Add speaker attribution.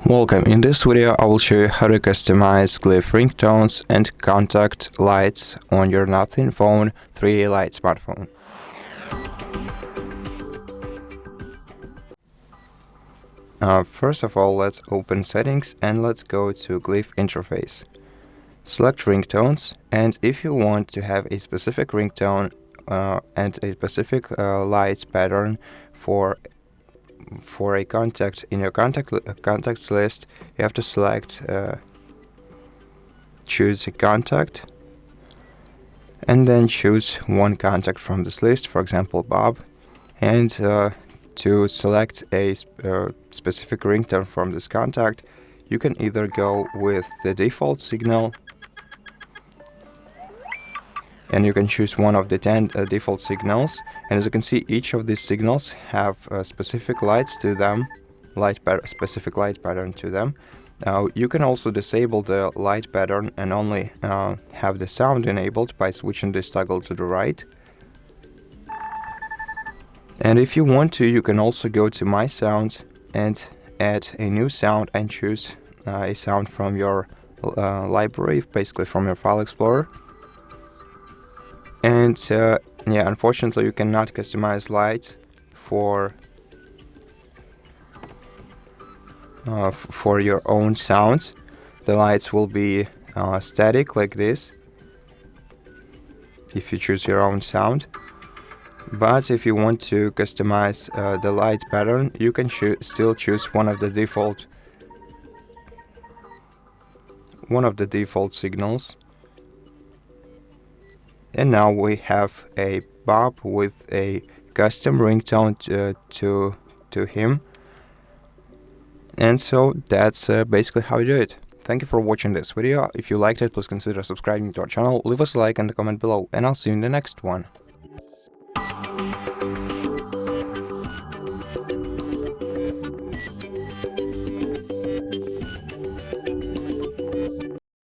Speaker 1: Welcome. In this video I will show you how to customize Glyph Ringtones and contact lights on your Nothing Phone 3A Lite smartphone. First of all, let's open settings and let's go to Glyph interface. Select Ringtones, and if you want to have a specific ringtone and a specific lights pattern for a contact in your contacts list, you have to select choose a contact and then choose one contact from this list, for example Bob, and to select a specific ringtone from this contact, you can either go with the default signal, and you can choose one of the 10 default signals, and as you can see, each of these signals have specific lights to them, specific light pattern to them. Now you can also disable the light pattern and only have the sound enabled by switching this toggle to the right. And if you want to, you can also go to My Sounds and add a new sound and choose a sound from your library, basically from your file explorer. And yeah, unfortunately you cannot customize lights for your own sounds. The lights will be static like this if you choose your own sound. But if you want to customize the light pattern, you can still choose one of the default signals. And now we have a Bob with a custom ringtone to him. And so that's basically how you do it. Thank you for watching this video. If you liked it, please consider subscribing to our channel, leave us a like and a comment below, and I'll see you in the next one.